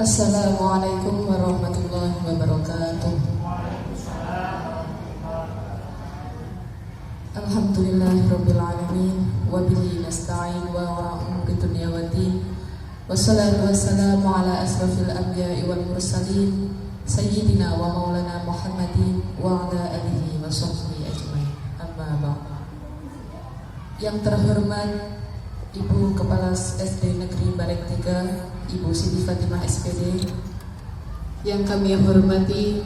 Assalamualaikum warahmatullahi wabarakatuh. Alhamdulillahirabbil alamin wa bihi nasta'in wa ala umuri dunya waddin. Wassalatu wassalamu ala asrafil anbiya'i wal mursalin sayyidina wa maulana Muhammadin wa ala alihi wa sahbihi ajmain. Amma ba'd. Yang terhormat Ibu Kepala SD Negeri Bareng 3, Ibu Siti Fatimah SPD. Yang kami hormati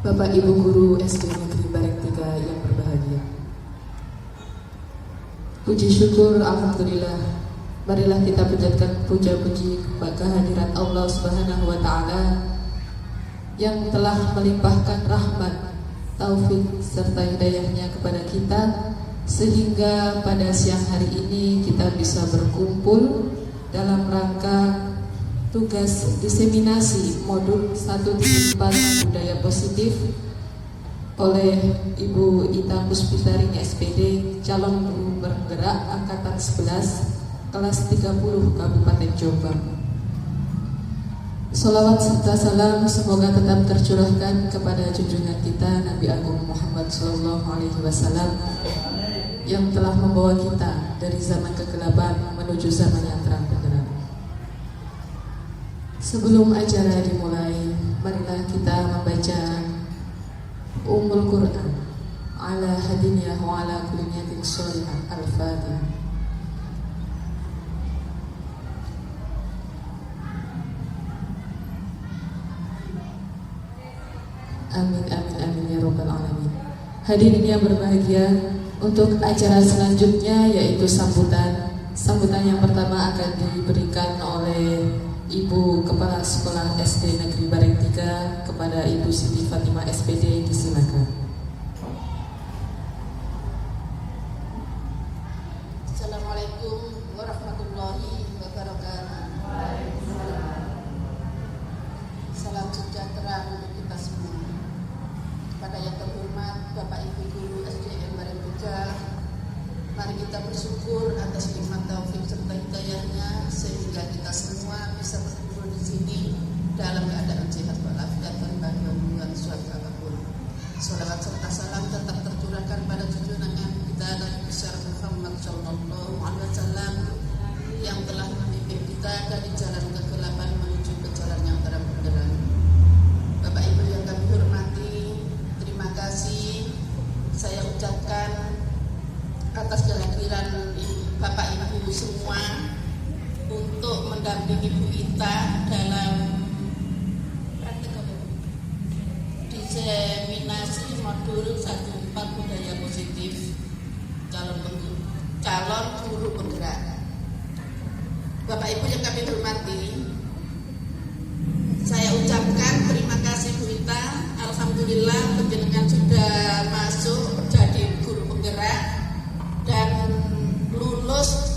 Bapak Ibu Guru SD Negeri Bareng 3 yang berbahagia. Puji syukur alhamdulillah. Marilah kita panjatkan puja-puji kehadirat Allah Subhanahu wa taala yang telah melimpahkan rahmat, taufik serta hidayahnya kepada kita, sehingga pada siang hari ini kita bisa berkumpul dalam rangka tugas diseminasi modul 1.4 budaya positif oleh Ibu Ita Puspitaring SPD, calon guru bergerak angkatan 11 kelas 30 Kabupaten Jombang. Salawat serta salam semoga tetap tercurahkan kepada junjungan kita Nabi Agung Muhammad SAW yang telah membawa kita dari zaman kegelapan menuju zaman yang terang benderang. Sebelum acara dimulai, marilah kita membaca Ummul Quran ala hadiniyah wa ala kulli niyatin sholihah. Al-Fatihah. Amin amin amin ya rabbal alamin. Hadirin yang berbahagia, untuk acara selanjutnya yaitu sambutan yang pertama akan diberikan oleh Ibu Kepala Sekolah SD Negeri Bareng 3 kepada Ibu Siti Fatimah SPD. Disilakan. Assalamualaikum warahmatullahi wabarakatuh. Salam sejahtera untuk kita semua. Kepada yang terhormat Bapak Ibu Guru SDN Bareng 3, mari kita bersyukur atas nikmat taufik serta hidayahnya sehingga kita semua bisa berkumpul di sini dalam keadaan sehat walafiat tanpa gangguan suatu apapun. Salawat serta salam tetap tercurahkan pada junjungan kita Nabi besar Muhammad Sallallahu Alaihi Wasallam yang telah memimpin kita dari jalan kegelapan menuju ke jalan yang terang benderang. Bapak Ibu yang kami hormati, terima kasih saya ucapkan atas kehadiran Bapak Ibu semua untuk mendampingi Bu Ita dalam diseminasi modul 1.4 budaya positif calon guru penggerak. Bapak Ibu yang kami hormati, saya ucapkan terima kasih Bu Ita. Alhamdulillah penjenengan sudah masuk jadi guru penggerak dan lulus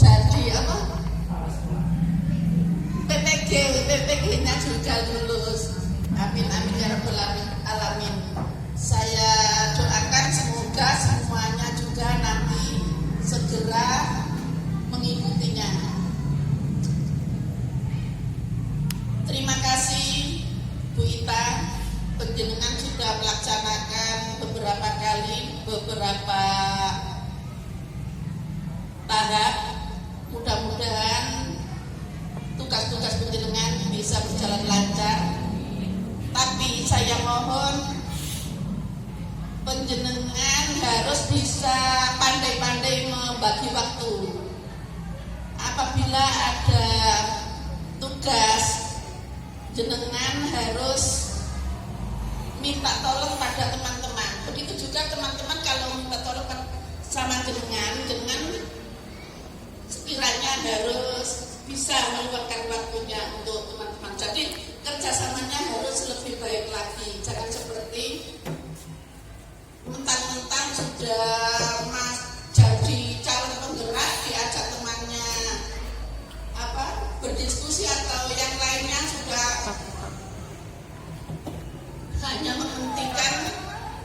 jadi PPG-nya juga lulus. Amin amin ya rabbal alamin. Saya doakan semoga semuanya juga nanti segera mengikutinya. Terima kasih Bu Ita, penjenengan sudah melaksanakan beberapa tahap. Mudah-mudahan tugas-tugas penjenengan bisa berjalan lancar. Tapi saya mohon penjenengan harus bisa pandai-pandai membagi waktu. Apabila ada tugas, jenengan harus minta tolong pada teman-teman. Begitu juga teman-teman kalau minta tolong sama jenengan sekiranya harus bisa meluangkan waktunya untuk teman-teman. Jadi kerjasamanya harus lebih baik lagi. Jangan seperti mentang-mentang sudah jadi calon penggerak diajak temannya berdiskusi atau yang lainnya sudah hanya mementingkan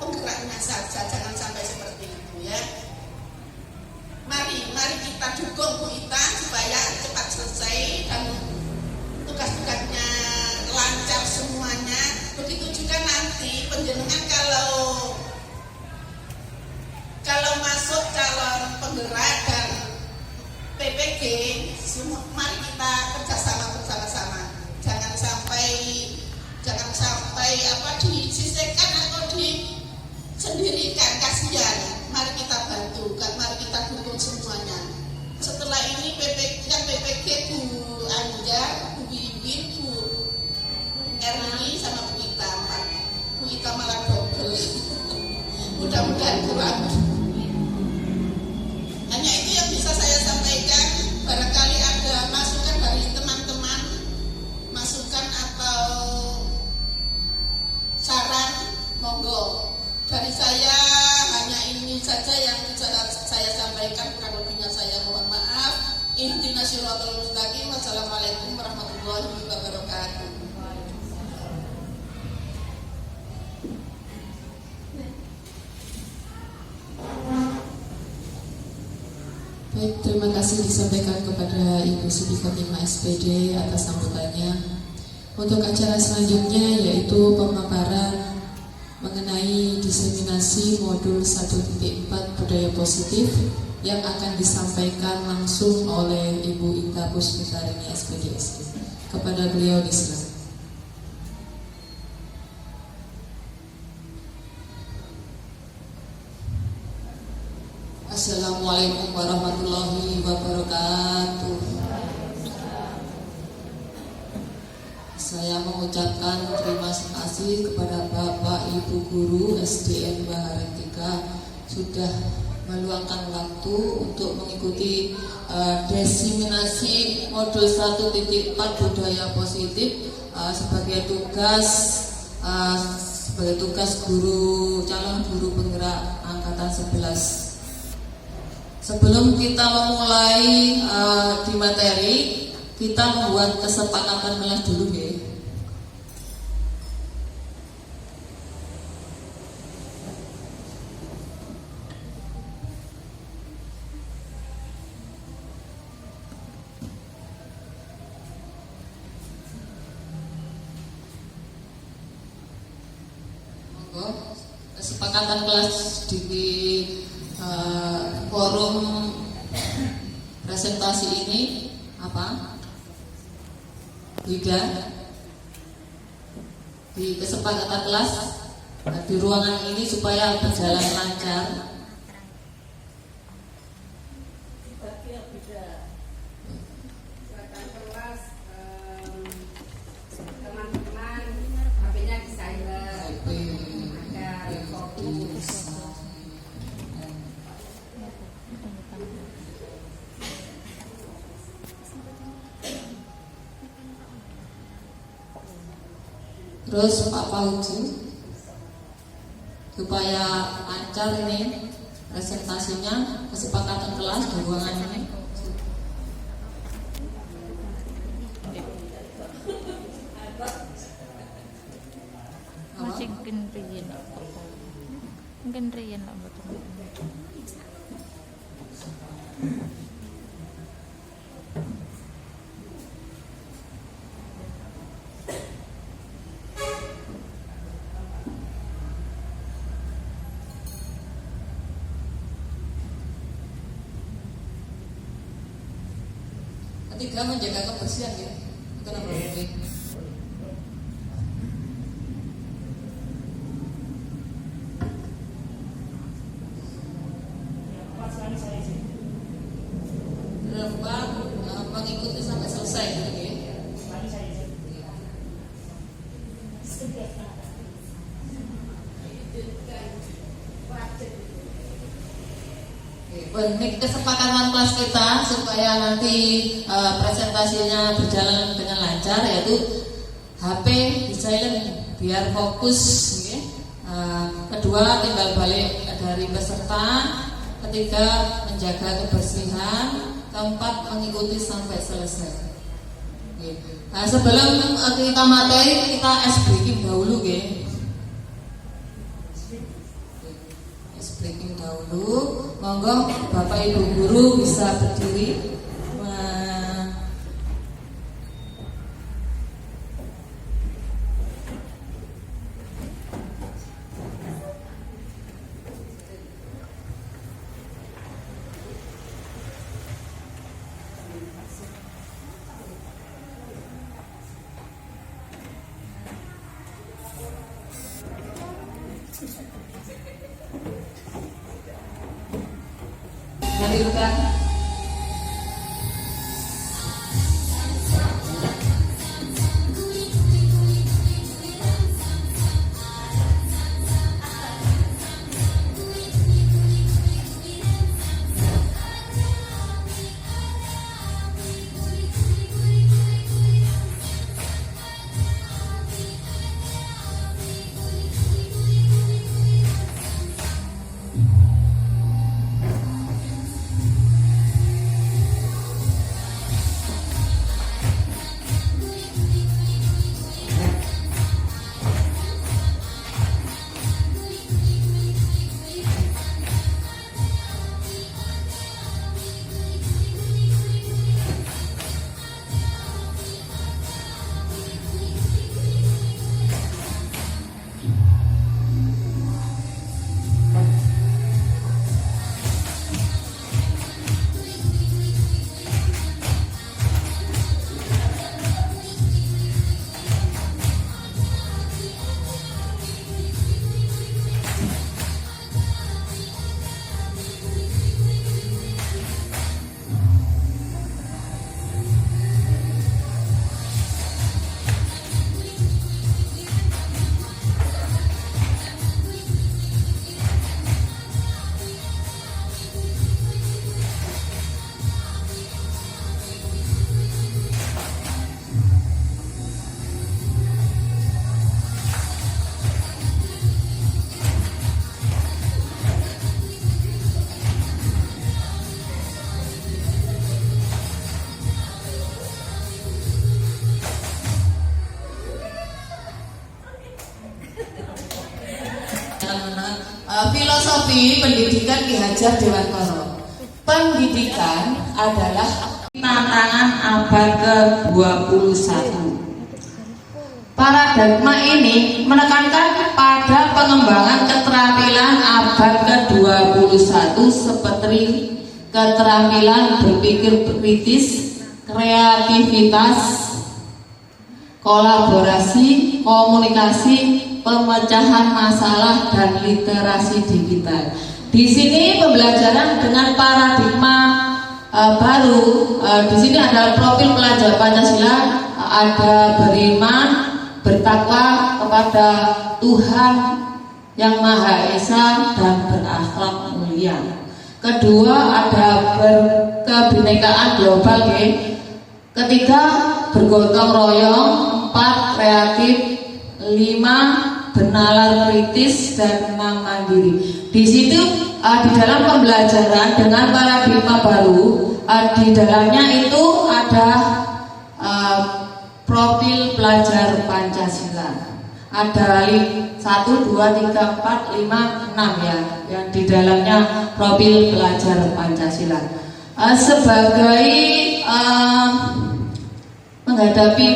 penggeraknya saja. Jangan sampai seperti itu ya. Mari kita dukung Bu Ita supaya cepat selesai dan tugas-tugasnya Mari kita kerjasama bersama-sama. Jangan sampai disisihkan atau disendirikan, kasihan. Mari kita bantu, mari kita dukung semuanya. Setelah ini PPG Bu Anja, Bu Wiwin, Bu Erni sama Bu Ita. Bu Ita malah double. Mudah-mudahan kurang. Hanya itu yang bisa saya sampaikan. Barangkali ada masukan dari teman-teman, masukan atau saran, monggo. Dari saya hanya ini saja yang bisa saya sampaikan, kurang lebihnya saya mohon maaf. Ihdinas siratal mustaqim. Wassalamualaikum warahmatullahi wabarakatuh. Baik, terima kasih disampaikan kepada Ibu Siti Khotimah SPD atas sambutannya. Untuk acara selanjutnya yaitu pemaparan mengenai diseminasi modul 1.4 budaya positif yang akan disampaikan langsung oleh Ibu Ita Puspitarini SPDSD. Kepada beliau disilakan. Assalamualaikum warahmatullahi wabarakatuh. Saya mengucapkan terima kasih kepada Bapak Ibu Guru SDN Baharen 3 sudah meluangkan waktu untuk mengikuti diseminasi modul 1.4 budaya positif sebagai tugas guru calon guru penggerak angkatan 11. Sebelum kita memulai di materi, kita membuat kesepakatan kelas dulu ya. Kesepakatan kelas di forum presentasi ini apa? Di kesepakatan kelas di ruangan ini supaya berjalan lancar. Teman-teman HP-nya di silent, ada fokus. Terus Pak Fauzi, supaya lancar ini presentasinya, kesepakatan kelas di ruangan ini. Masih mungkin rian lah betul. Ketiga, menjaga kebersihan ya. Itu nomor 2. Berapa mengikuti sampai selesai gitu ya. Ini kesepakatan kelas kita supaya nanti presentasinya berjalan dengan lancar, yaitu HP di silent biar fokus ya. Kedua, timbal balik dari peserta. Ketiga, menjaga kebersihan. Keempat, mengikuti sampai selesai. Nah, sebelum kita materi, kita ice breaking dahulu ya. Breaking dahulu, monggo Bapak Ibu Guru bisa berdiri. dihadirkan. Filosofi pendidikan Ki Hajar Dewantara. Pendidikan adalah tantangan abad ke-21. Paradigma ini menekankan pada pengembangan keterampilan abad ke-21 seperti keterampilan berpikir kritis, kreativitas, kolaborasi, komunikasi, pemecahan masalah, dan literasi digital. Di sini pembelajaran dengan paradigma baru. Di sini ada profil pelajar Pancasila, ada beriman, bertakwa kepada Tuhan yang Maha Esa dan berakhlak mulia. Kedua ada berkebinekaan global. Ketiga bergotong royong. 4 kreatif. 5 bernalar kritis, dan 6 mandiri. Di situ di dalam pembelajaran dengan paradigma baru, di dalamnya itu ada profil pelajar Pancasila. Ada 1, 2, 3, 4, 5, 6 ya, yang di dalamnya profil pelajar Pancasila. Sebagai menghadapi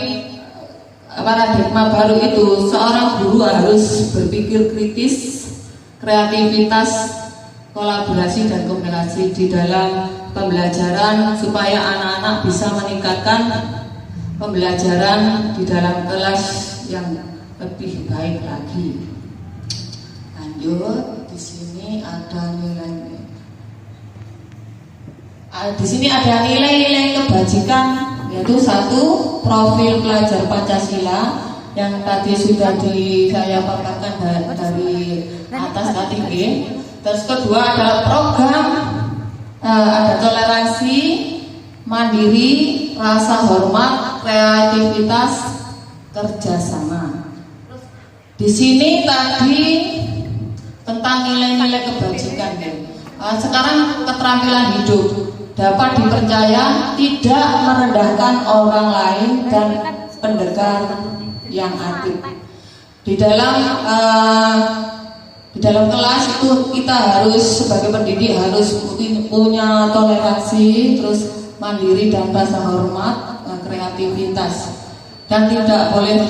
paradigma baru itu, seorang guru harus berpikir kritis, kreativitas, kolaborasi, dan komunikasi di dalam pembelajaran supaya anak-anak bisa meningkatkan pembelajaran di dalam kelas yang lebih baik lagi. Lanjut, di sini ada nilai. Di sini ada nilai-nilai kebajikan, yaitu 1 profil pelajar Pancasila yang tadi sudah saya paparkan dari atas tadi. Terus kedua adalah program, ada toleransi, mandiri, rasa hormat, kreativitas, kerjasama. Di sini tadi tentang nilai-nilai kebajikan. Sekarang keterampilan hidup dapat dipercaya tidak merendahkan orang lain dan pendekar yang aktif. Di dalam kelas itu kita harus sebagai pendidik harus punya toleransi, terus mandiri dan rasa hormat, kreativitas, dan tidak boleh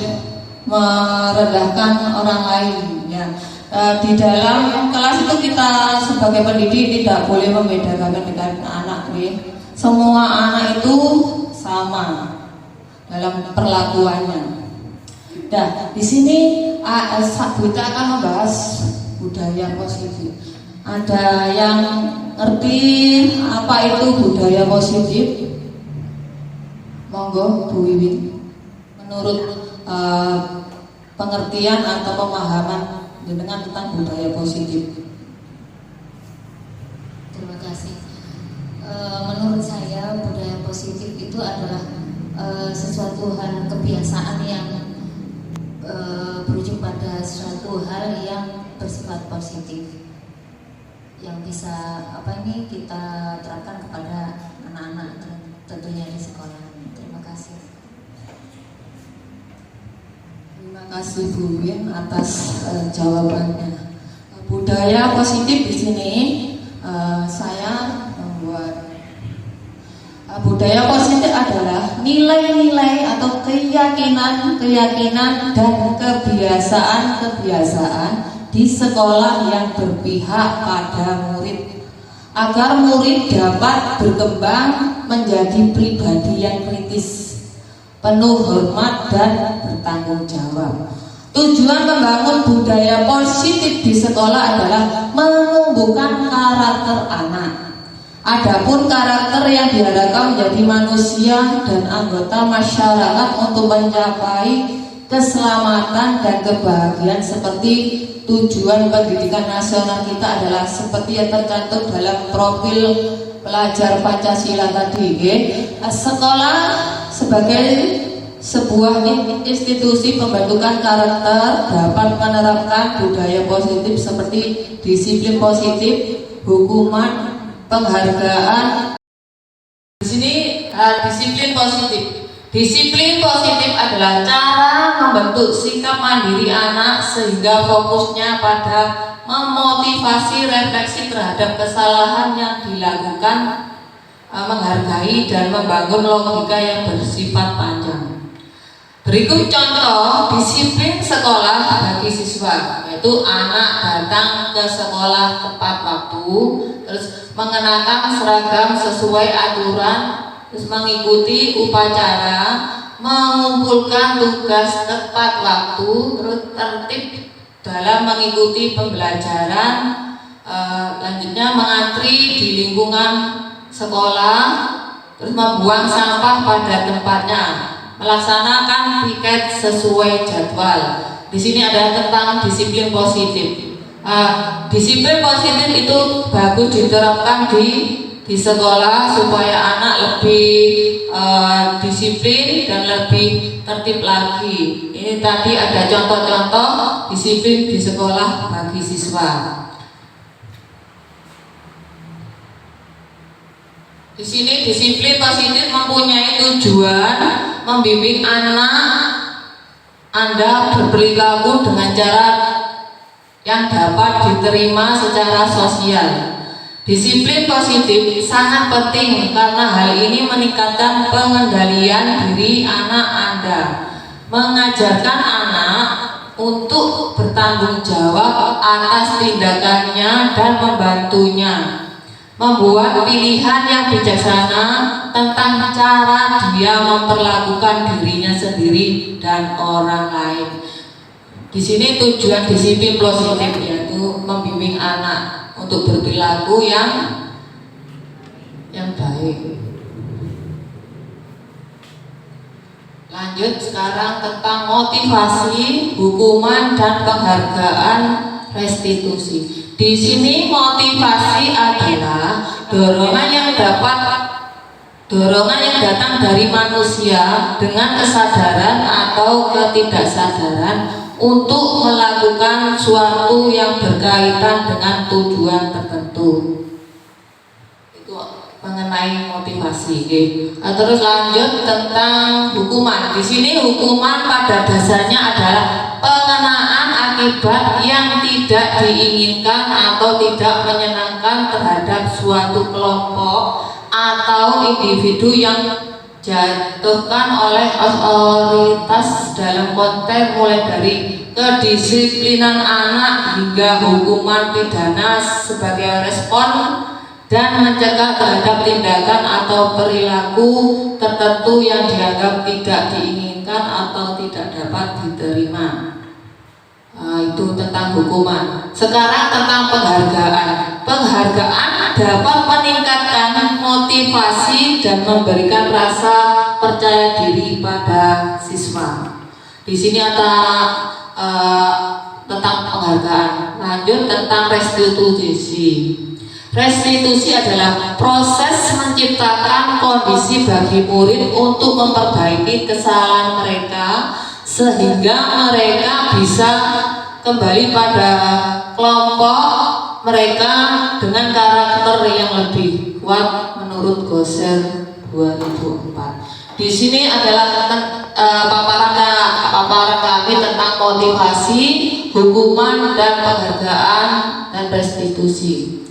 merendahkan orang lain ya. Di dalam kelas itu kita sebagai pendidik tidak boleh membedakan dengan anak. Semua anak itu sama dalam perlakuannya. Nah, di sini kita akan membahas budaya positif. Ada yang ngerti apa itu budaya positif? Monggo Bu Wiwin. Menurut pengertian atau pemahaman dengan tentang budaya positif. Terima kasih. Menurut saya budaya positif itu adalah sesuatu hal kebiasaan yang berujung pada suatu hal yang bersifat positif yang bisa kita terapkan kepada anak-anak tentunya di sekolah. Terima kasih. Terima kasih Bu Win atas jawabannya. Budaya positif di sini saya membuat budaya positif adalah nilai-nilai atau keyakinan dan kebiasaan di sekolah yang berpihak pada murid agar murid dapat berkembang menjadi pribadi yang kritis, penuh hormat dan bertanggung jawab. Tujuan membangun budaya positif di sekolah adalah menumbuhkan karakter anak. Adapun karakter yang diharapkan menjadi manusia dan anggota masyarakat untuk mencapai keselamatan dan kebahagiaan seperti tujuan pendidikan nasional kita adalah seperti yang tercantum dalam profil pelajar Pancasila tadi. Sekolah sebagai sebuah institusi pembentukan karakter dapat menerapkan budaya positif seperti disiplin positif, hukuman, penghargaan. Di sini disiplin positif. Disiplin positif adalah cara membentuk sikap mandiri anak sehingga fokusnya pada memotivasi refleksi terhadap kesalahan yang dilakukan, menghargai dan membangun logika yang bersifat panjang. Berikut contoh disiplin sekolah bagi siswa, yaitu anak datang ke sekolah tepat waktu, terus mengenakan seragam sesuai aturan, terus mengikuti upacara, mengumpulkan tugas tepat waktu, terus tertib dalam mengikuti pembelajaran, lanjutnya mengantri di lingkungan sekolah, terus membuang sampah pada tempatnya, melaksanakan piket sesuai jadwal. Di sini ada tentang disiplin positif. Disiplin positif itu bagus diterapkan di sekolah supaya anak lebih disiplin dan lebih tertib lagi. Ini tadi ada contoh-contoh disiplin di sekolah bagi siswa. Di sini disiplin positif mempunyai tujuan membimbing anak Anda berperilaku dengan cara yang dapat diterima secara sosial. Disiplin positif sangat penting karena hal ini meningkatkan pengendalian diri anak Anda, mengajarkan anak untuk bertanggung jawab atas tindakannya dan membantunya, membuat pilihan yang bijaksana tentang cara dia memperlakukan dirinya sendiri dan orang lain. Di sini tujuan disiplin positif yaitu membimbing anak untuk berperilaku yang baik. Lanjut sekarang tentang motivasi, hukuman dan penghargaan restitusi. Di sini motivasi adalah dorongan yang datang dari manusia dengan kesadaran atau ketidaksadaran untuk melakukan suatu yang berkaitan dengan tujuan tertentu. Itu mengenai motivasi. Terus lanjut tentang hukuman. Di sini hukuman pada dasarnya adalah pengenaan akibat yang tidak diinginkan atau tidak menyenangkan terhadap suatu kelompok atau individu yang jatuhkan oleh otoritas dalam konteks mulai dari kedisiplinan anak hingga hukuman pidana sebagai respon dan mencegah terhadap tindakan atau perilaku tertentu yang dianggap tidak diinginkan atau tidak dapat diterima. Itu tentang hukuman. Sekarang tentang penghargaan. Penghargaan dapat meningkatkan motivasi dan memberikan rasa percaya diri pada siswa. Di sini ada tentang penghargaan. Lanjut tentang restitusi. Restitusi adalah proses menciptakan kondisi bagi murid untuk memperbaiki kesalahan mereka sehingga mereka bisa kembali pada kelompok mereka dengan karakter yang lebih kuat menurut Goser 2004. Di sini adalah paparan kami tentang motivasi, hukuman dan penghargaan dan restitusi.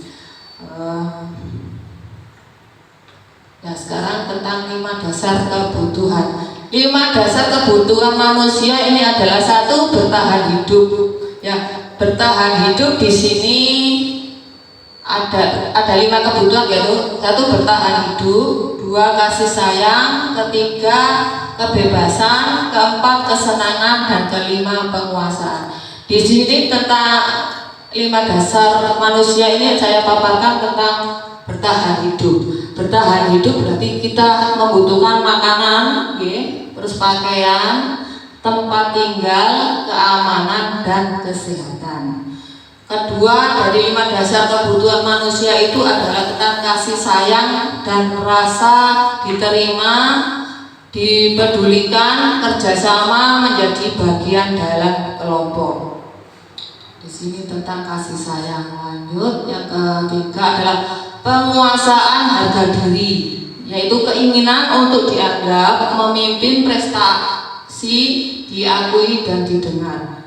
Ya, sekarang tentang 5 dasar kebutuhan. 5 dasar kebutuhan manusia ini adalah 1, bertahan hidup. Ya, bertahan hidup di sini ada 5 kebutuhan, yaitu 1, bertahan hidup, 2, kasih sayang, 3, kebebasan, 4, kesenangan, dan 5, penguasaan. Di sini tentang 5 dasar manusia ini saya paparkan tentang bertahan hidup. Bertahan hidup berarti kita membutuhkan makanan, terus pakaian, tempat tinggal, keamanan, dan kesehatan. Kedua, dari 5 dasar kebutuhan manusia itu adalah tentang kasih sayang dan rasa diterima, dipedulikan, kerjasama, menjadi bagian dalam kelompok. Di sini tentang kasih sayang. Lanjut, yang ketiga adalah penguasaan harga diri, yaitu keinginan untuk dianggap, memimpin, prestasi, diakui dan didengar.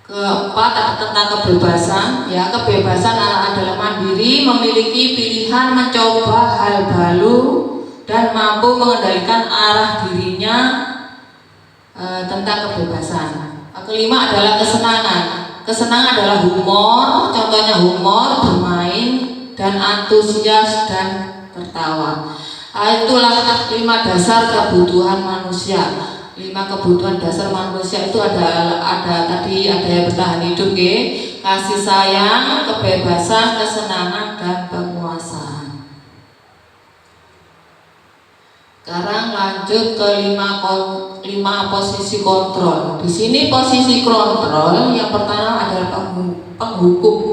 Keempat, ada tentang kebebasan. Ya, kebebasan adalah mandiri, memiliki pilihan, mencoba hal baru dan mampu mengendalikan arah dirinya. Tentang kebebasan. Kelima adalah kesenangan. Kesenangan adalah humor, contohnya humor, bermain, dan antusias dan tertawa. Itulah 5 dasar kebutuhan manusia. 5 kebutuhan dasar manusia itu ada tadi ada yang bertahan hidup, kasih sayang, kebebasan, kesenangan, dan penguasaan. Sekarang lanjut ke 5 posisi kontrol. Di sini posisi kontrol yang pertama adalah penghukum.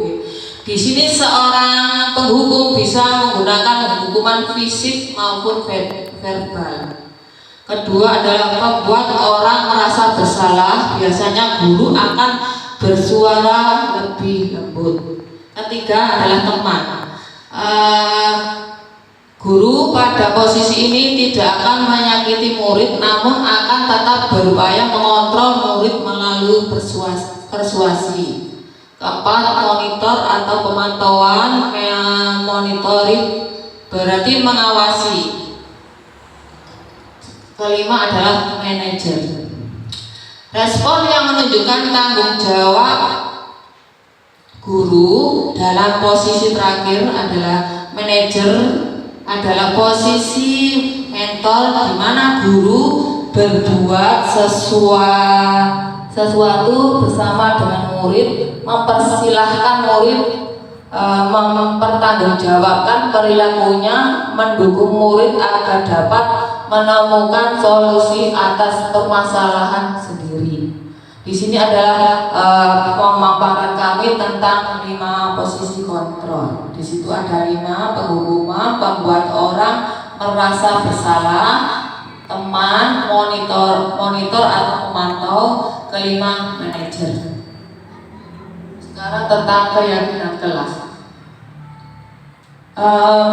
Di sini seorang penghukum bisa menggunakan hukuman fisik maupun verbal. Kedua adalah membuat orang merasa bersalah. Biasanya guru akan bersuara lebih lembut. Ketiga adalah teman. Guru pada posisi ini tidak akan menyakiti murid, namun akan tetap berupaya mengontrol murid melalui persuasi. Keempat, monitor atau pemantauan. Monitoring berarti mengawasi. Kelima adalah manajer. Respon yang menunjukkan tanggung jawab guru dalam posisi terakhir adalah manajer, adalah posisi mentor di mana guru berbuat sesuatu bersama dengan murid, mempersilahkan murid mempertanggungjawabkan perilakunya, mendukung murid agar dapat menemukan solusi atas permasalahan sendiri. Di sini adalah pemaparan kami tentang 5 posisi kontrol. Di situ ada 5: penghukuman, membuat orang merasa bersalah, teman, monitor atau pemantau, kelima manajer. Sekarang tentang keyakinan kelas.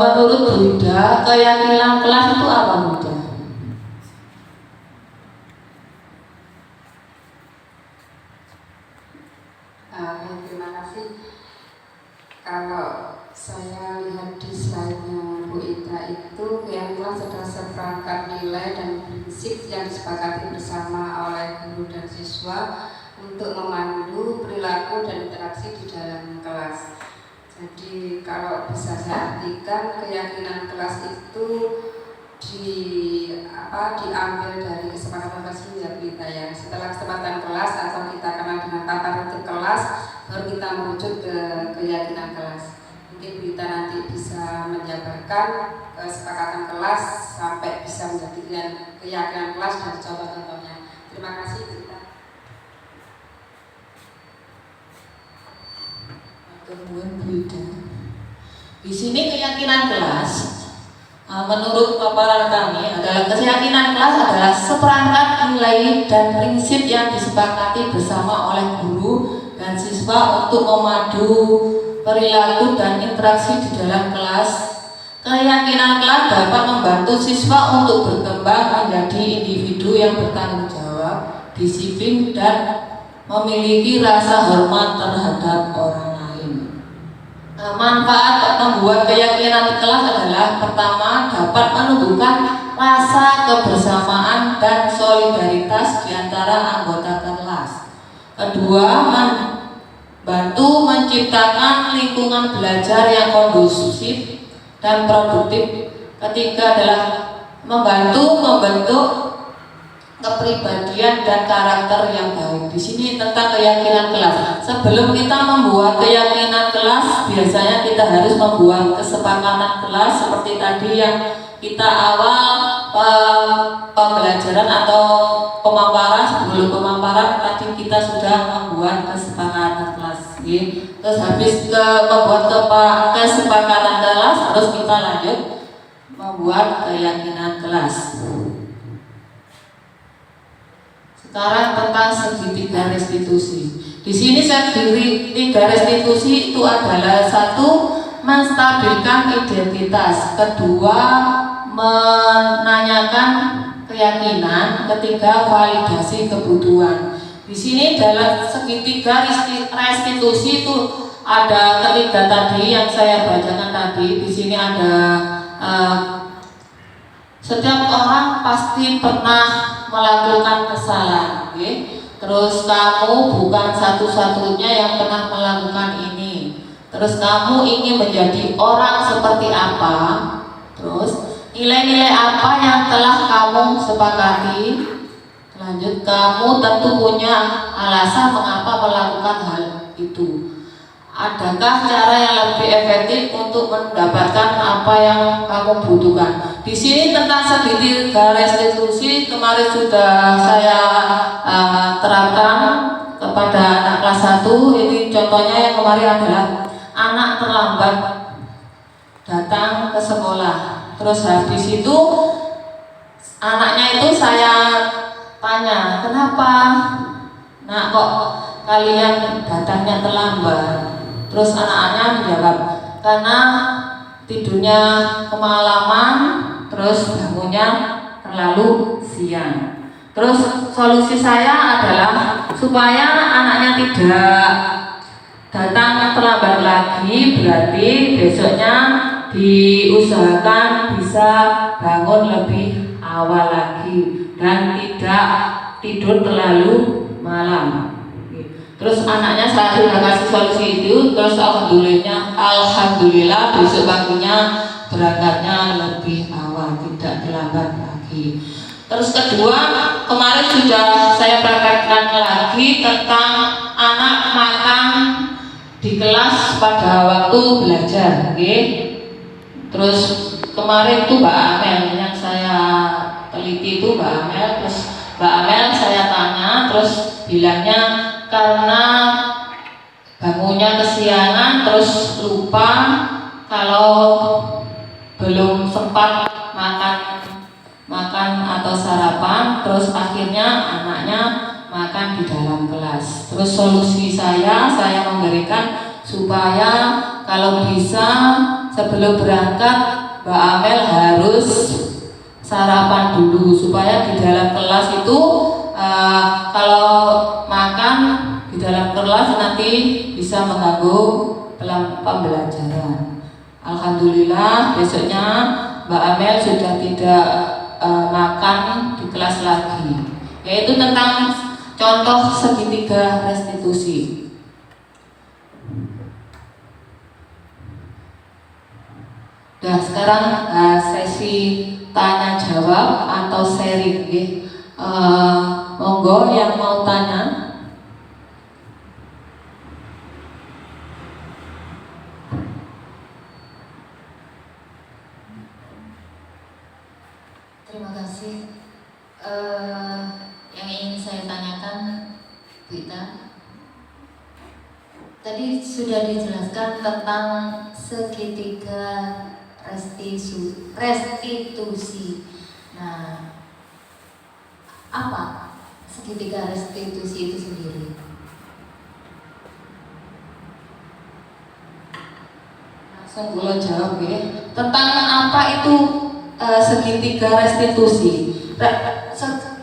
Menurut Buddha, keyakinan kelas itu apa, Buddha? Terima kasih. Kalau saya lihat di slide-nya Bu Ita itu, keyakinan kelas adalah seperangkat nilai dan prinsip yang disepakati bersama oleh guru dan siswa untuk memandu perilaku dan interaksi di dalam kelas. Jadi kalau bisa saya artikan, keyakinan kelas itu diambil dari kesepakatan kelas kita ya. Setelah kesempatan kelas atau kita kenal dengan tata tertib kelas, baru kita merujuk ke keyakinan kelas. mungkin Bu Ita nanti bisa menjabarkan kesepakatan kelas sampai bisa menjadi keyakinan kelas dan contoh-contohnya. Terima kasih Bu Ita. Kemudian Bu Ida. Di sini keyakinan kelas, menurut paparan kami adalah keyakinan kelas adalah seperangkat nilai dan prinsip yang disepakati bersama oleh guru dan siswa untuk memadu perilaku dan interaksi di dalam kelas. Keyakinan kelas dapat membantu siswa untuk berkembang menjadi individu yang bertanggung jawab, disiplin, dan memiliki rasa hormat terhadap orang lain. Manfaat membuat keyakinan kelas adalah: pertama, dapat menumbuhkan rasa kebersamaan dan solidaritas di antara anggota kelas. Kedua, membantu menciptakan lingkungan belajar yang kondusif dan produktif. Ketiga adalah membantu membentuk kepribadian dan karakter yang baik. Di sini tentang keyakinan kelas. Sebelum kita membuat keyakinan kelas, biasanya kita harus membuat kesepakatan kelas seperti tadi yang kita awal pembelajaran atau pemaparan. Sebelum pemaparan tadi kita sudah membuat kesepakatan kelas. Terus habis membuat kesepakatan kelas, harus kita lanjut membuat keyakinan kelas. Sekarang tentang segitiga restitusi. Di sini segitiga restitusi itu adalah: satu, menstabilkan identitas; kedua, menanyakan keyakinan; ketiga, validasi kebutuhan. Di sini dalam segitiga restitusi itu ada ketiga tadi yang saya bacakan tadi. Di sini ada setiap orang pasti pernah melakukan kesalahan, okay? Terus kamu bukan satu-satunya yang pernah melakukan ini. Terus kamu ingin menjadi orang seperti apa? Terus nilai-nilai apa yang telah kamu sepakati? Lanjut, kamu tentu punya alasan mengapa melakukan hal itu. Adakah cara yang lebih efektif untuk mendapatkan apa yang kamu butuhkan? Di sini tentang segitiga restitusi kemarin sudah saya terapkan kepada anak kelas 1. Ini contohnya yang kemarin adalah anak terlambat datang ke sekolah. Terus habis itu anaknya itu saya tanya, kenapa nak kok kalian datangnya terlambat? Terus anak-anaknya menjawab, karena tidurnya kemalaman, terus bangunnya terlalu siang. Terus solusi saya adalah supaya anaknya tidak datang terlambat lagi, berarti besoknya diusahakan bisa bangun lebih awal lagi dan tidak tidur terlalu malam. Terus anaknya saya sudah kasih solusi itu. Terus alhamdulillah besok paginya berangkatnya lebih awal, tidak terlambat lagi. Terus kedua, kemarin sudah saya praktekkan lagi tentang anak makan di kelas pada waktu belajar, okay? Terus kemarin tuh Mbak Amel yang saya teliti itu Mbak Amel. Terus Mbak Amel saya tanya, terus bilangnya karena bangunnya kesiangan, terus lupa kalau belum sempat makan atau sarapan, terus akhirnya anaknya makan di dalam kelas. Terus solusi saya memberikan supaya kalau bisa sebelum berangkat Mbak Amel harus sarapan dulu, supaya di dalam kelas itu kalau makan di dalam kelas nanti bisa mengganggu pembelajaran. Alhamdulillah besoknya Mbak Amel sudah tidak makan di kelas lagi. Yaitu tentang contoh segitiga restitusi. Nah sekarang sesi tanya jawab atau sharing, monggo yang mau tanya. Terima kasih. Yang ingin saya tanyakan, Bu Ita, tadi sudah dijelaskan tentang segitiga restitusi. Nah, apa segitiga restitusi itu sendiri? Langsung kula jawab ya. Tentang apa itu segitiga restitusi?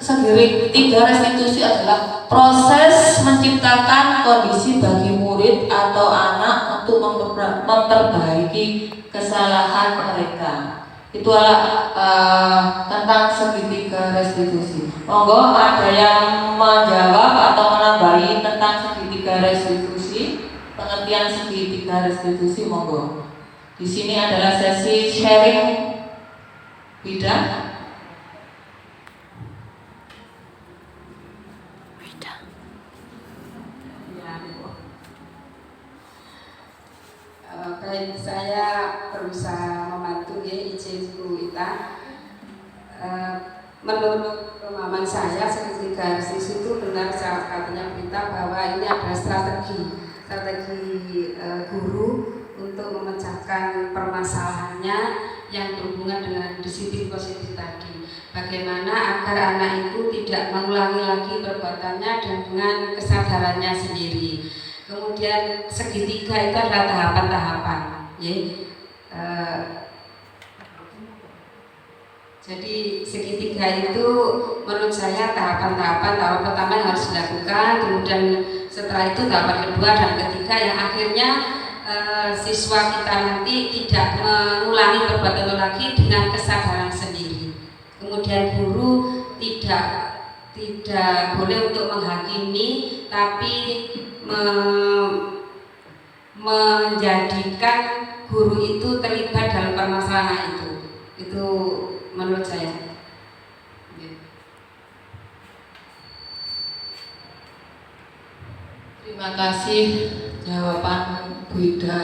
Segitiga restitusi adalah proses menciptakan kondisi bagi murid atau anak untuk memperbaiki kesalahan mereka. Itulah tentang segitiga restitusi. Monggo ada yang menjawab atau menambahi tentang segitiga restitusi, pengertian segitiga restitusi, monggo. Di sini adalah sesi sharing bidang. Baik, saya berusaha membantu ya, izin Bu Ita. Menurut pemahaman saya, segitiga restitusi itu benar katanya Bu Ita bahwa ini adalah strategi guru untuk memecahkan permasalahannya yang berhubungan dengan disiplin positif tadi. Bagaimana agar anak itu tidak mengulangi lagi perbuatannya dan dengan kesadarannya sendiri. Kemudian segitiga itu adalah tahapan-tahapan, ya. Jadi segitiga itu menurut saya tahapan-tahapan. Tahap pertama yang harus dilakukan, kemudian setelah itu tahapan kedua dan ketiga yang akhirnya siswa kita nanti tidak mengulangi perbuatan itu lagi dengan kesadaran sendiri. Kemudian guru tidak boleh untuk menghakimi, tapi menjadikan guru itu terlibat dalam permasalahan itu menurut saya. Terima kasih jawaban Bu Ida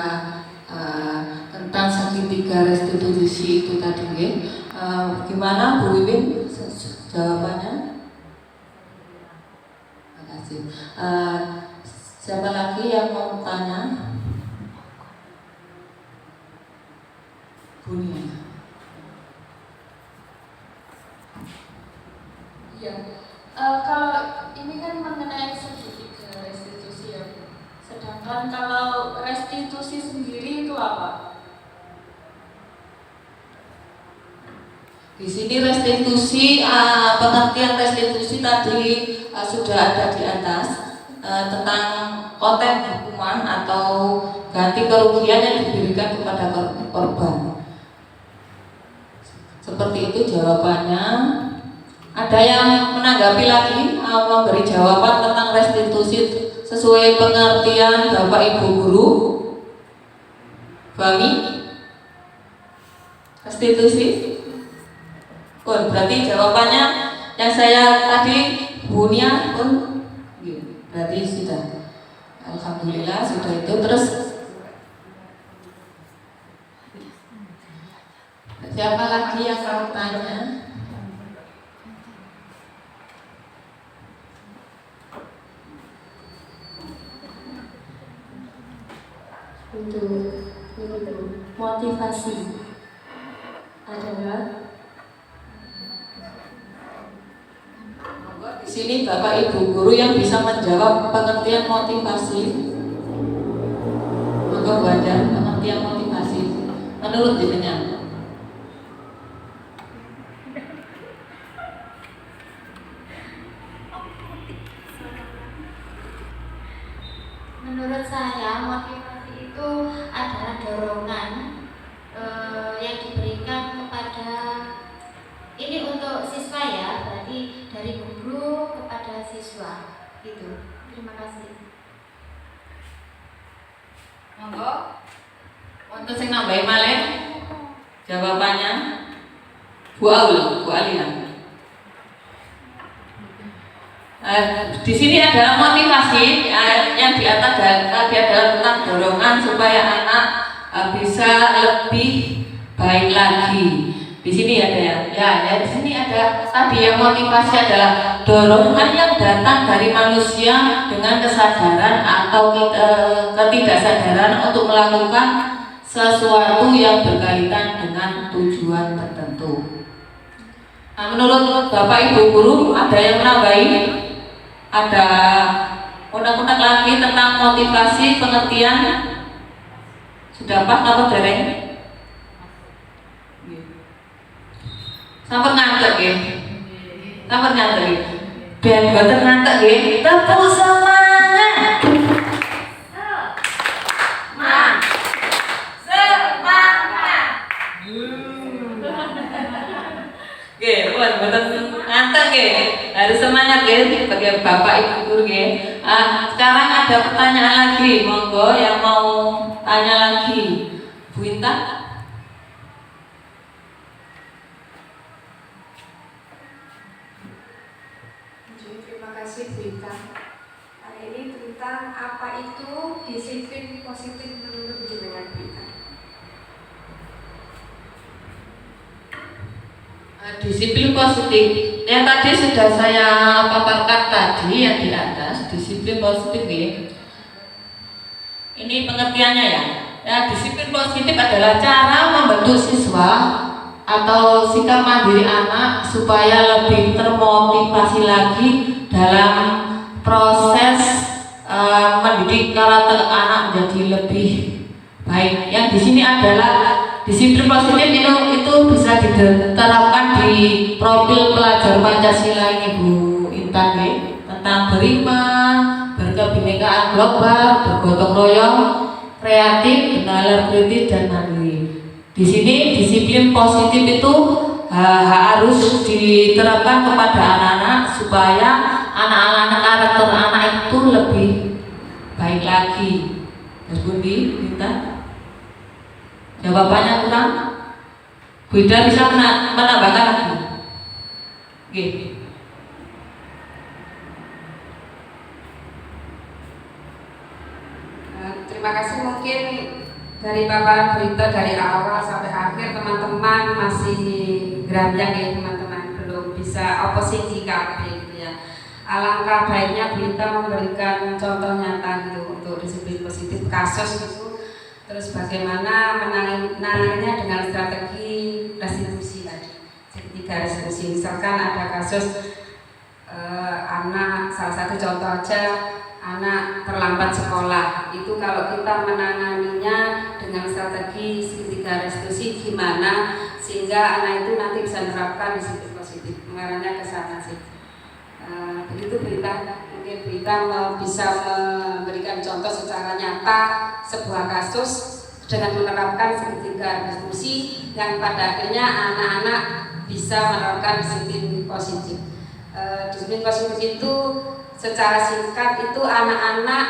tentang segitiga restitusi itu tadi. Gimana Bu Wiwin jawabannya? Terima kasih. Siapa lagi yang mau tanya? Bunia. Iya, kalau ini kan mengenai segitiga restitusi ya. Sedangkan kalau restitusi sendiri itu apa? Di sini restitusi, pengertian restitusi tadi sudah ada di atas, tentang konten hukuman atau ganti kerugian yang diberikan kepada korban. Seperti itu jawabannya. Ada yang menanggapi lagi, memberi jawaban tentang restitusi sesuai pengertian Bapak Ibu guru? Bami? Restitusi? Oh, berarti jawabannya yang saya tadi Bunia pun berarti sudah. Alhamdulillah sudah itu. Terus siapa lagi yang mau tanya? Untuk motivasi adalah di sini Bapak Ibu guru yang bisa menjawab pengertian motivasi. Maka belajar pengertian motivasi menurut jenengan. Menurut saya motivasi itu adalah dorongan yang diberikan kepada ini untuk siswa ya, berarti dari guru kepada siswa itu. Terima kasih. Monggo. Wonten sing nambahi malih jawabannya. Bu Alina. Di sini adalah motivasi yang di atas tadi adalah tentang dorongan supaya anak bisa lebih baik lagi. Di sini ada ya di sini ada tadi yang motivasi adalah dorongan yang datang dari manusia dengan kesadaran atau ketidaksadaran untuk melakukan sesuatu yang berkaitan dengan tujuan tertentu. Nah, menurut Bapak Ibu guru ada yang menambahi? Ada unek-unek lagi tentang motivasi pengertian? Sudah pas apa dereng? Sampun ngantuk nggih. Sampun ngantuk nggih. Ben mboten ngantuk nggih. Tepuk semangat. Semangat. Nggih, mboten ngantuk nggih. Harus semangat nggih bagi Bapak Ibu guru nggih. Sekarang ada pertanyaan lagi. Monggo yang mau tanya lagi. Bu Intan. Hari ini tentang apa itu disiplin positif menurut jenengan kita. Disiplin positif yang tadi sudah saya paparkan tadi yang di atas. Disiplin positif ya. Ini pengertiannya ya, disiplin positif adalah cara membentuk siswa atau sikap mandiri anak supaya lebih termotivasi lagi dalam proses mendidik karakter anak menjadi lebih baik. Yang di sini adalah disiplin positif itu bisa diterapkan di profil pelajar Pancasila ini Bu Intan tentang beriman, berkebinekaan global, bergotong royong, kreatif, bernalar kritis dan mandiri. Di sini disiplin positif itu harus diterapkan kepada anak-anak supaya anak-anak karakter anak itu lebih baik lagi. Mas Budi, minta jawabannya kurang. Bu Ida bisa menambahkan lagi. Oke. Terima kasih. Mungkin dari paparan berita dari awal sampai akhir teman-teman masih geramjang ya teman-teman, belum bisa oposisi KB gitu ya. Alangkah baiknya berita memberikan contoh nyata gitu untuk disiplin positif kasus gitu. Terus bagaimana menanganinya dengan strategi restitusi tadi. Tiga restitusi, misalkan ada kasus anak, salah satu contoh aja, anak terlambat sekolah. Itu kalau kita menanganinya dengan strategi segitiga restitusi gimana sehingga anak itu nanti bisa menerapkan disiplin positif, mengarahnya ke sana sih. Begitu berita, mungkin berita bisa memberikan contoh secara nyata sebuah kasus dengan menerapkan segitiga restitusi yang pada akhirnya anak-anak bisa menerapkan disiplin positif. Disiplin positif itu secara singkat itu anak-anak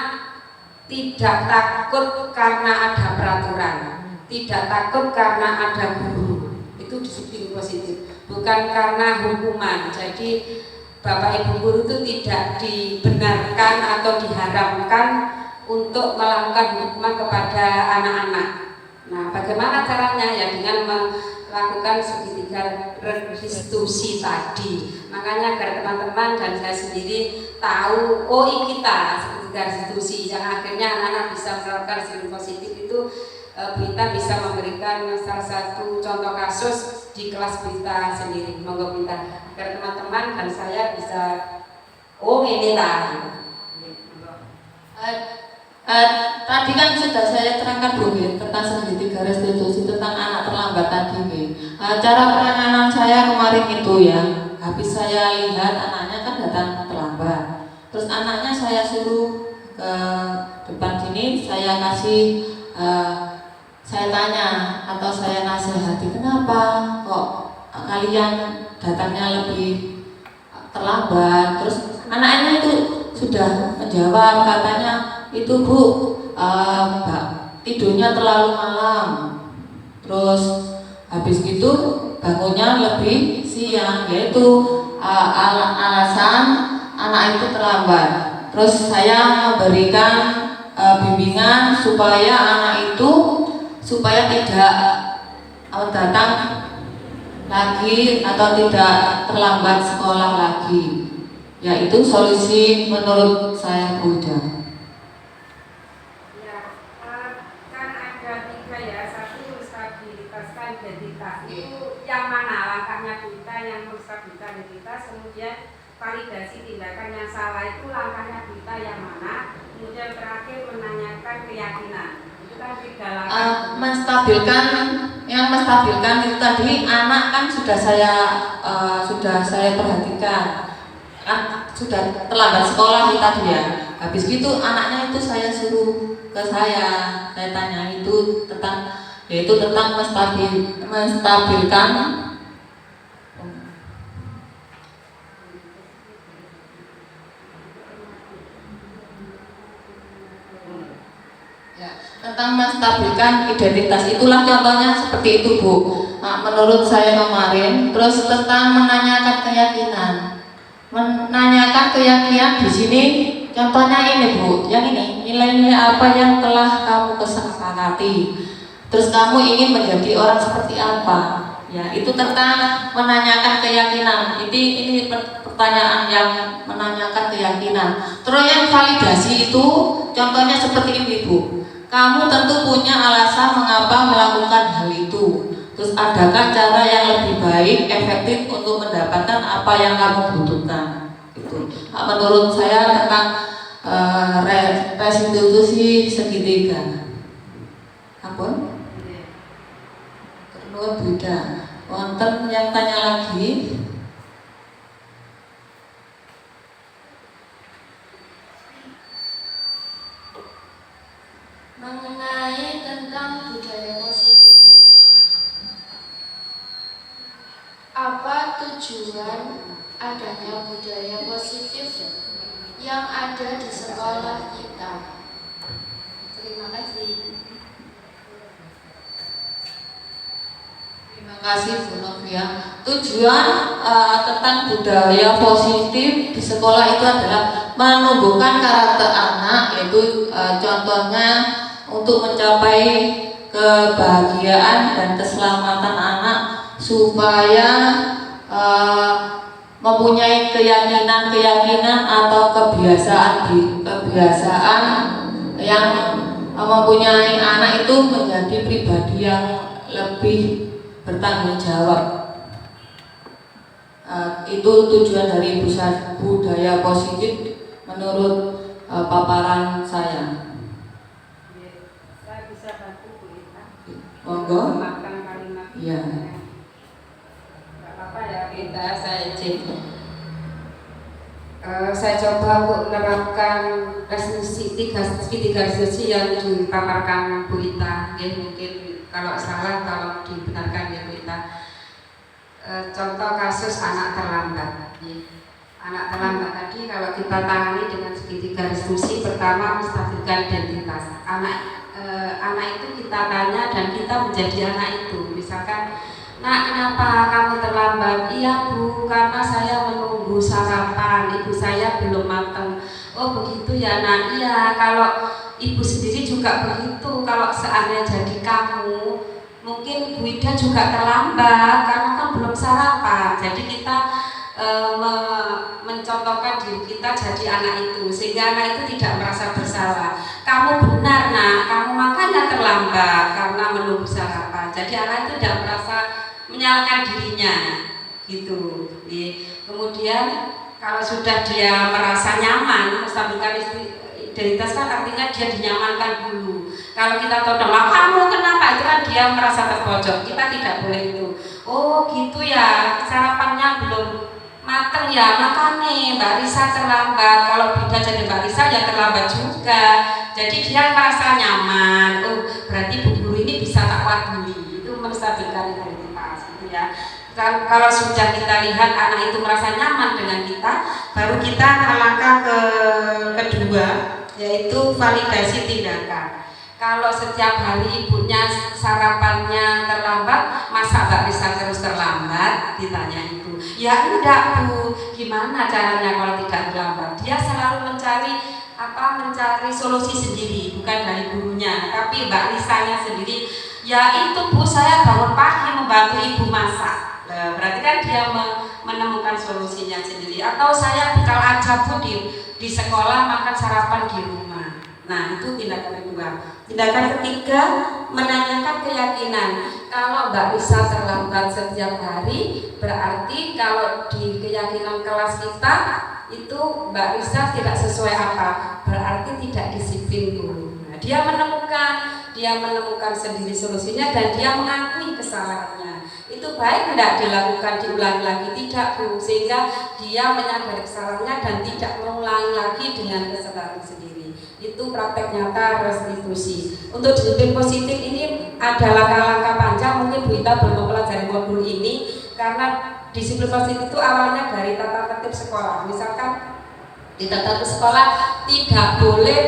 tidak takut karena ada peraturan, tidak takut karena ada guru. Itu disiplin positif, bukan karena hukuman. Jadi Bapak Ibu guru itu tidak dibenarkan atau diharamkan untuk melakukan hukuman kepada anak-anak. Nah, bagaimana caranya? Ya dengan melakukan segitiga restitusi tadi. Makanya agar teman-teman dan saya sendiri tahu, oh ini kita segitiga restitusi yang akhirnya anak-anak bisa melakukan disiplin positif itu. Berita bisa memberikan salah satu contoh kasus di kelas berita sendiri. Monggo berita agar teman-teman dan saya bisa oh ini tahu. Tadi kan sudah saya terangkan dulu tentang segitiga restitusi tentang anak terlambat tadi. Cara penanganan saya kemarin itu ya, habis saya lihat anaknya kan datang terlambat. Terus anaknya saya suruh ke depan sini, saya kasih saya tanya atau saya nasihati, kenapa kok kalian datangnya lebih terlambat. Terus anaknya itu sudah menjawab, katanya itu Bu, Mbak, tidurnya terlalu malam. Terus habis itu bangunnya lebih siang, yaitu alasan anak itu terlambat. Terus saya memberikan bimbingan supaya anak itu supaya tidak datang lagi atau tidak terlambat sekolah lagi. Yaitu solusi menurut saya Buddha. Ya, kan ada 3 ya. Satu, stabilitaskan identitas. Itu yang mana langkahnya kita yang menstabilkan identitas, kemudian validasi tindakan yang salah itu langkahnya kita yang mana, kemudian terakhir menanyakan keyakinan. Itu kan 3 langkah. Yang menstabilkan itu tadi anak kan sudah saya perhatikan. Kan sudah terlambat sekolah tadi ya. Habis gitu anaknya itu saya suruh ke saya tanya itu tentang menstabilkan tentang menstabilkan identitas. Itulah contohnya seperti itu Bu. Nah, menurut saya kemarin. Terus tentang menanyakan keyakinan di sini contohnya ini Bu, yang ini nilai-nilai apa yang telah kamu kesepakati, terus kamu ingin menjadi orang seperti apa, ya itu tentang menanyakan keyakinan. Ini pertanyaan yang menanyakan keyakinan. Terus yang validasi itu contohnya seperti ini Bu, kamu tentu punya alasan mengapa melakukan hal itu. Terus adakah cara yang lebih baik, efektif untuk mendapatkan apa yang kamu butuhkan? Itu. Menurut saya tentang restitusi segitiga. Ampun? Kedua Buddha. Wonten yang tanya lagi? Mengenai tentang budaya positif, apa tujuan adanya budaya positif yang ada di sekolah kita? Terima kasih. Terima kasih Bu Novia. Tujuan tentang budaya positif di sekolah itu adalah menumbuhkan karakter anak, yaitu contohnya untuk mencapai kebahagiaan dan keselamatan anak supaya mempunyai keyakinan atau kebiasaan yang mempunyai anak itu menjadi pribadi yang lebih bertanggung jawab. Itu tujuan dari budaya positif menurut paparan saya. Saya bisa bantu Bu Ita. Monggo. Makan kalimat. Iya. Enggak apa-apa ya Ita, saya cek. Saya coba untuk menerapkan resolusi 3 resolusi yang dipaparkan Bu Ita. Ya, mungkin kalau salah tolong dibenarkan ya Bu Ita. Contoh kasus anak terlambat. Anak terlambat tadi kalau kita tangani dengan segitiga resolusi, pertama menstabilkan identitas. Anak itu kita tanya dan kita menjadi anak itu. Misalkan, "Nak, kenapa kamu terlambat?" "Iya Bu, karena saya menunggu sarapan, ibu saya belum matang." "Oh begitu ya Nak." "Iya, kalau ibu sendiri juga begitu. Kalau seandainya jadi kamu, mungkin Bu Ida juga terlambat karena kan belum sarapan." Jadi kita mencontohkan diri kita jadi anak itu, sehingga anak itu tidak merasa bersalah. "Kamu benar Nak, kamu makanya terlambat karena menunggu sarapan." Jadi anak itu tidak merasa menyalahkan dirinya gitu. Kemudian kalau sudah dia merasa nyaman, menstabilkan identitas kan artinya dia dinyamankan dulu. Kalau kita todong, "Kamu kenapa?" itu kan dia merasa terpojok. Kita tidak boleh itu. "Oh gitu ya, sarapannya belum mateng ya, makanya Mbak Risa terlambat." Kalau beda jadi Mbak Risa ya terlambat juga. Jadi dia merasa nyaman. "Oh berarti Bu Guru ini bisa tak waduli." Itu menstabilkan identitas gitu ya. Kalau sudah kita lihat anak itu merasa nyaman dengan kita, baru kita melangkah ke kedua, yaitu validasi tindakan. Kalau setiap hari ibunya sarapannya terlambat, masa Mbak Risa terus terlambat? Ditanya itu. "Ya enggak Bu, gimana caranya kalau tidak terlambat?" Dia selalu mencari solusi sendiri, bukan dari gurunya, tapi Mbak Risanya sendiri. "Ya itu Bu, saya bangun pagi membantu ibu masak." Berarti kan dia menemukan solusinya sendiri. Atau saya bekal aja Bu di sekolah, makan sarapan di rumah. Nah, itu tindakan kedua. Tindakan ketiga, menanyakan keyakinan. Kalau Mbak Risa terlambat setiap hari, berarti kalau di keyakinan kelas kita itu Mbak Risa tidak sesuai apa? Berarti tidak disiplin guru. Nah, dia menemukan sendiri solusinya dan dia mengakui kesalahannya. Itu baik tidak dilakukan diulangi lagi, tidak Bu, sehingga dia menyadari kesalahannya dan tidak mengulangi lagi dengan kesadaran sendiri. Itu praktek nyata restitusi. Untuk disiplin positif ini ada langkah-langkah panjang, mungkin Bu Ita belum mempelajari modul ini karena disiplin positif itu awalnya dari tata tertib sekolah. Misalkan di tata tertib sekolah tidak boleh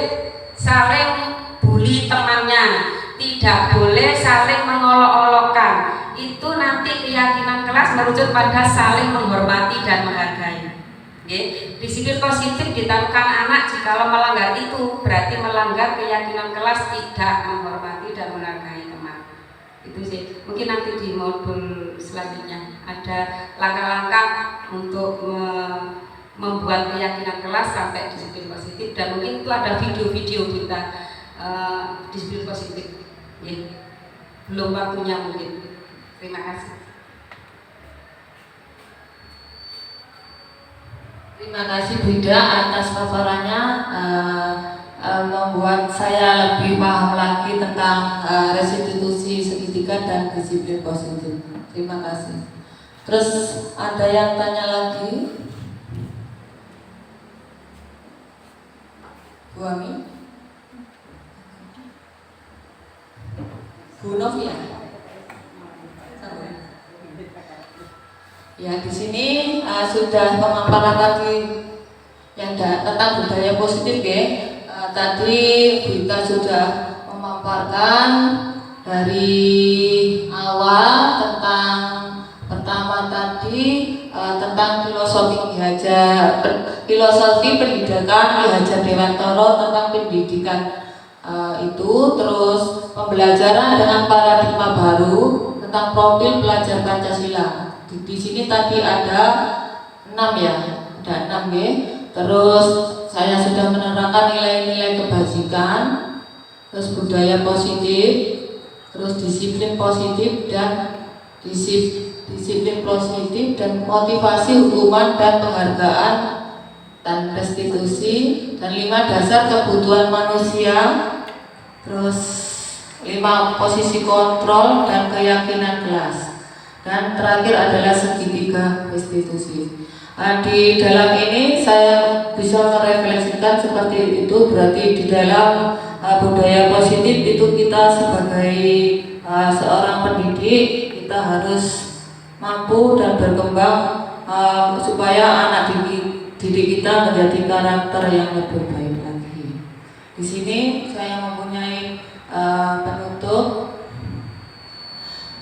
saling bully temannya, tidak boleh saling mengolok-olokkan. Itu nanti keyakinan kelas merujuk pada saling menghormati dan menghargai. Disiplin positif ditanamkan anak jikalau melanggar itu berarti melanggar keyakinan kelas tidak menghormati dan menghargai teman. Itu sih. Mungkin nanti di modul selanjutnya ada langkah-langkah untuk membuat keyakinan kelas sampai disiplin positif dan mungkin itu ada video-video kita disiplin positif. Belum waktunya mungkin. Terima kasih. Terima kasih Bu Ida atas paparannya, membuat saya lebih paham lagi tentang restitusi segitiga dan disiplin positif. Terima kasih. Terus ada yang tanya lagi? Bu Ami? Bu Novia? Ya, di sini sudah pemaparan tadi yang tentang budaya positif ya. Tadi Bu Ita sudah memaparkan dari awal tentang pertama tadi tentang filosofi pendidikan Ki Hajar Dewantara tentang pendidikan itu, terus pembelajaran dengan paradigma baru tentang profil pelajar Pancasila. Di sini tadi ada 6 ya, ada 6 ya. Terus saya sudah menerangkan nilai-nilai kebajikan, terus budaya positif, terus disiplin positif dan disiplin positif dan motivasi hukuman dan penghargaan dan restitusi, dan 5 dasar kebutuhan manusia, terus 5 posisi kontrol dan keyakinan kelas. Dan terakhir adalah segitiga restitusi. Di dalam ini saya bisa merefleksikan seperti itu, berarti di dalam budaya positif itu kita sebagai seorang pendidik kita harus mampu dan berkembang supaya anak didik kita menjadi karakter yang lebih baik lagi. Di sini saya mempunyai penutup.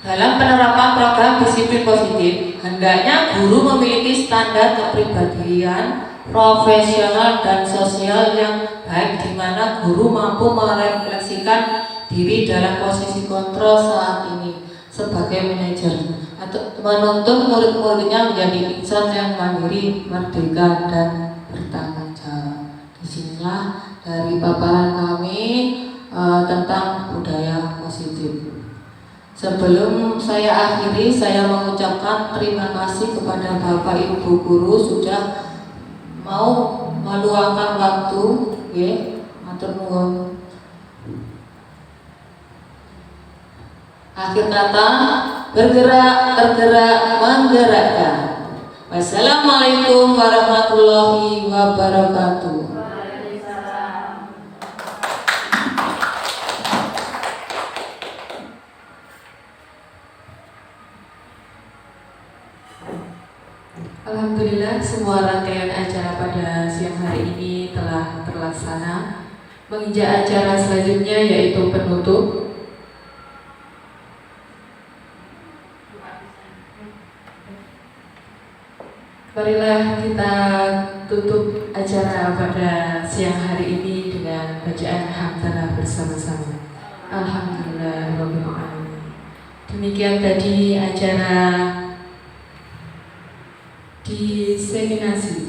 Dalam penerapan program disiplin positif, hendaknya guru memiliki standar kepribadian, profesional dan sosial yang baik, di mana guru mampu merefleksikan diri dalam posisi kontrol saat ini sebagai manajer, atau menuntun murid-muridnya menjadi insan yang mandiri, merdeka dan bertanggung jawab. Disinilah dari paparan kami tentang budaya positif. Sebelum saya akhiri, saya mengucapkan terima kasih kepada Bapak Ibu Guru sudah mau meluangkan waktu, ya, matur nuwun. Akhir kata, bergerak, tergerak, menggerakkan. Wassalamualaikum warahmatullahi wabarakatuh. Alhamdulillah, semua rangkaian acara pada siang hari ini telah terlaksana. Menginjak acara selanjutnya yaitu penutup. Marilah kita tutup acara pada siang hari ini dengan bacaan hamdalah bersama-sama. Alhamdulillah rabbil alamin. Demikian tadi acara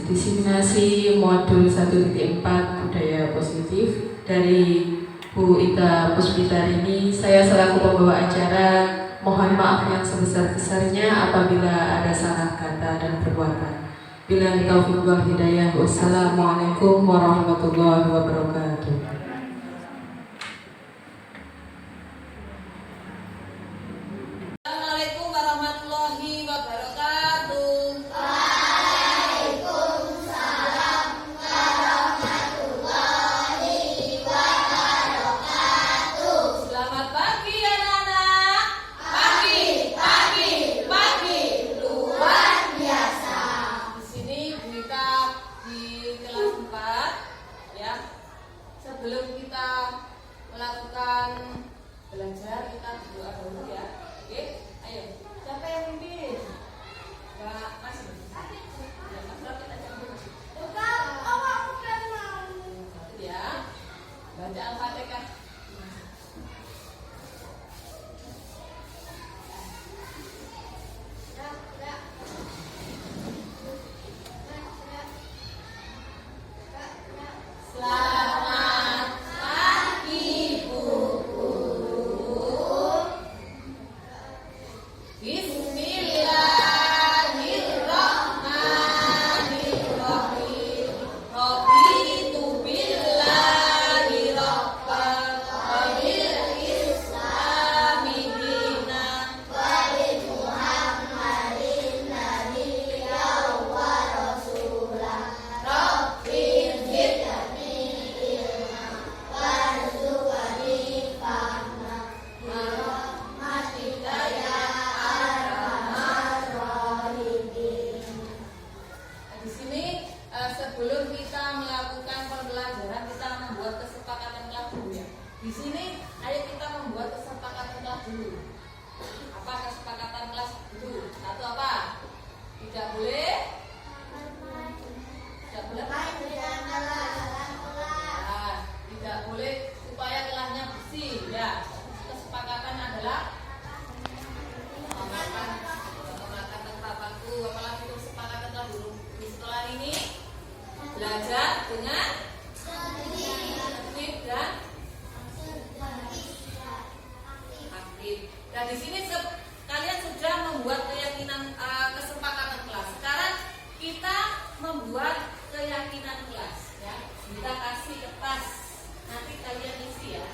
diseminasi modul 1.4 budaya positif dari Bu Ita Puspitarini. Saya selaku pembawa acara mohon maaf yang sebesar-besarnya apabila ada salah kata dan perbuatan. Billahi taufiq wal hidayah. Wassalamualaikum warahmatullahi wabarakatuh. Assalamualaikum warahmatullahi wabarakatuh. Selamat pagi anak-anak. Pagi, luar biasa. Di sini kita di kelas 4 ya. Sebelum kita melakukan belajar kita berdoa dulu ya. Oke, ayo. Siapa yang mimpin? Mbak Mas. Ya, Mas Rapid aja dulu. Ya. Baca Al-Fatihah. Selamat pagi Bu Guru. Bismillahirrahmanirrahim. Raditu billahi rabban wa bil islami dinan wa bi Muhammadin nabiyyan wa rasulah. Rabbil zidni ilma warzuqni fahma rahmatika ya arhamar rahimin. Di sini sebelum kita melakukan pembelajaran kita membuat kesepakatan kelas dulu ya. Di sini ayo kita membuat kesepakatan kelas dulu. Apa kesepakatan kelas dulu? Satu apa? Tidak boleh. Tidak boleh. Nah, tidak boleh supaya kelasnya bersih ya. Kesepakatan adalah memakan tempat waktu. Apalagi kesepakatan kelas dulu di sekolah ini belajar dengan tertib dan aktif. Dan di sini kalian sudah membuat keyakinan kesepakatan kelas. Sekarang kita membuat keyakinan kelas ya. Kita kasih kertas. Nanti kalian isi ya.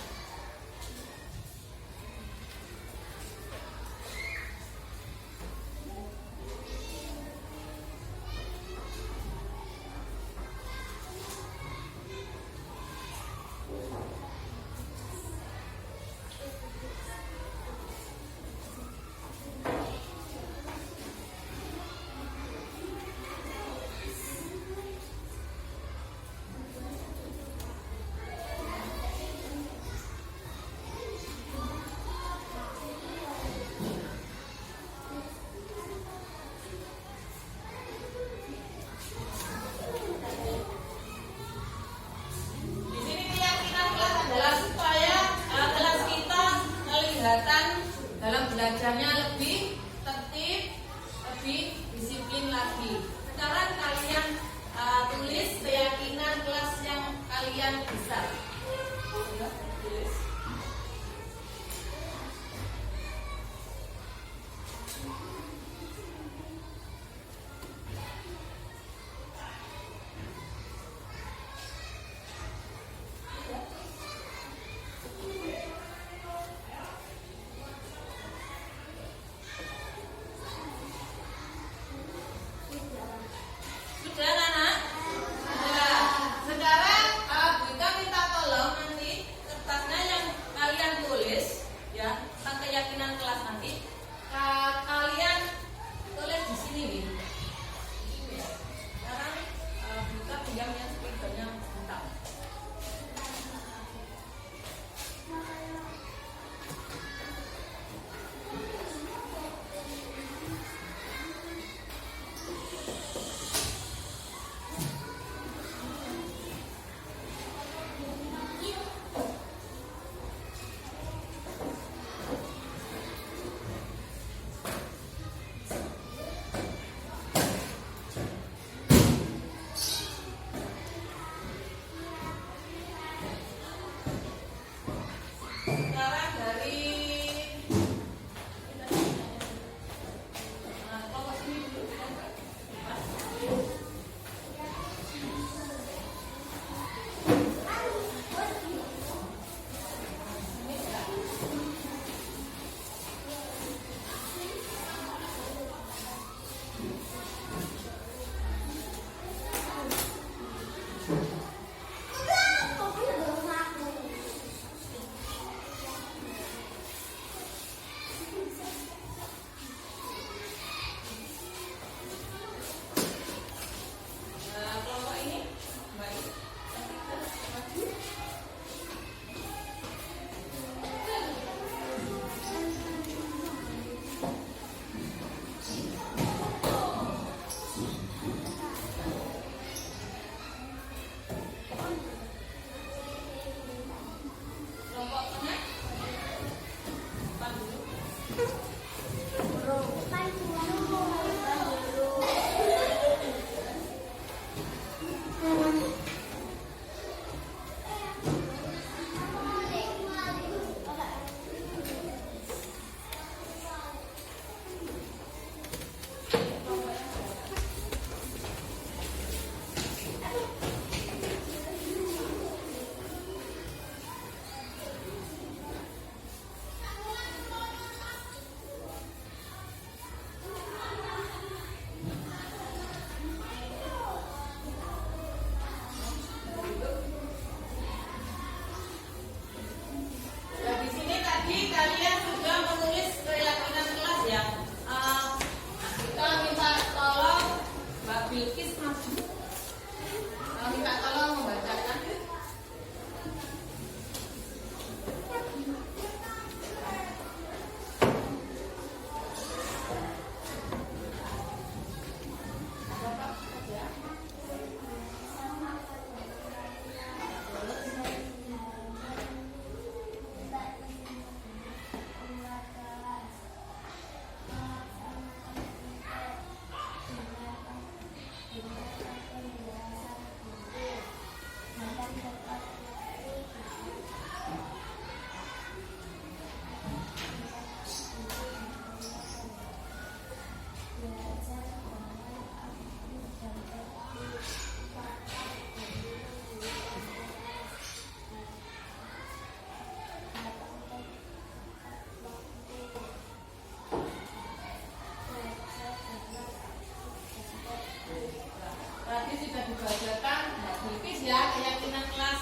ya, keyakinan kelas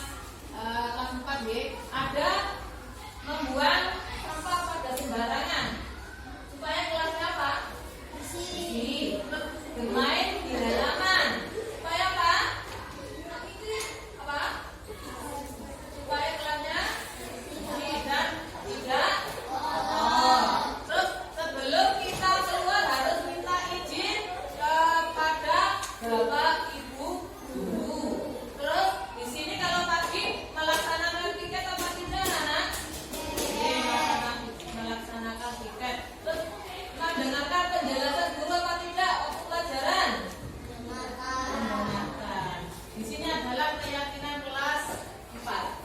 4B ada membuang sampah pada sembarangan supaya kelasnya apa? Bersih. Bermain di halaman supaya apa? Supaya kelasnya bersih dan tidak kotor. Terus sebelum kita keluar harus minta izin kepada Bapak Ibu guru. Terus di sini kalau pagi melaksanakan piket apa tidak, anak? Melaksanakan piket. Terus mendengarkan penjelasan guru apa tidak waktu pelajaran? Mendengarkan. Di sini adalah keyakinan kelas 4.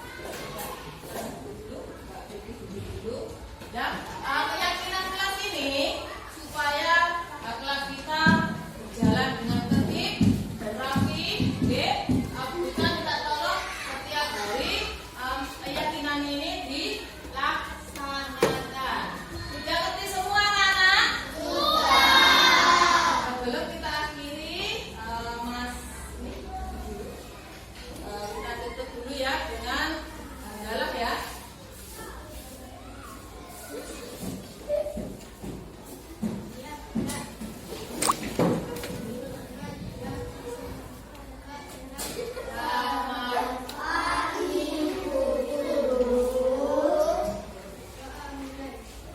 Ya, keyakinan kelas ini supaya kelas kita berjalan dengan tertib dan rapi. Kita minta tolong setiap hari keyakinan ini dilaksanakan. Sudah ngerti semua anak? Sudah. Sebelum kita akhiri, Mas, kita tutup dulu ya dengan hamdalah ya.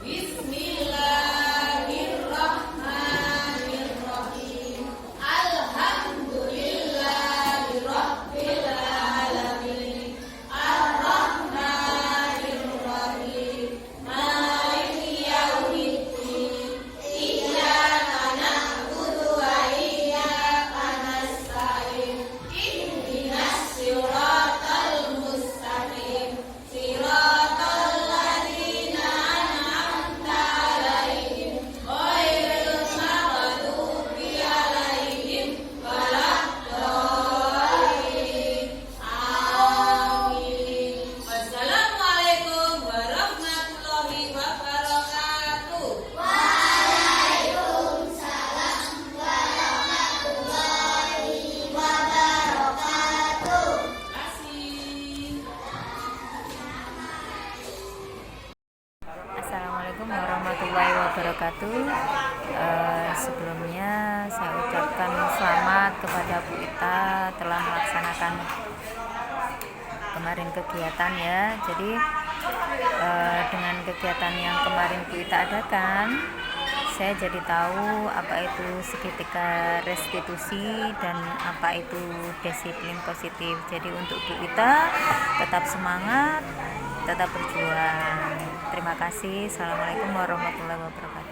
Bismillahirrahmanirrahim. Alhamdulillahirabbil alamin. Arrahmanirrahim. Maliki yaumiddin. Iyyaka na'budu wa iyyaka nasta'in. Ihdinas siratal mustaqim. Siratal ladzina an'amta 'alaihim ghairil maghdubi 'alaihim waladdallin. Amin. Wassalamualaikum warahmatullahi wabarakatuh. Terima kasih. Assalamualaikum warahmatullahi wabarakatuh. Sebelumnya saya ucapkan selamat kepada Bu Ita telah melaksanakan kemarin kegiatan ya. Jadi dengan kegiatan yang kemarin Bu Ita adakan, saya jadi tahu apa itu segitiga restitusi dan apa itu disiplin positif. Jadi untuk Bu Ita tetap semangat, tetap berjuang. Terima kasih. Assalamualaikum warahmatullahi wabarakatuh.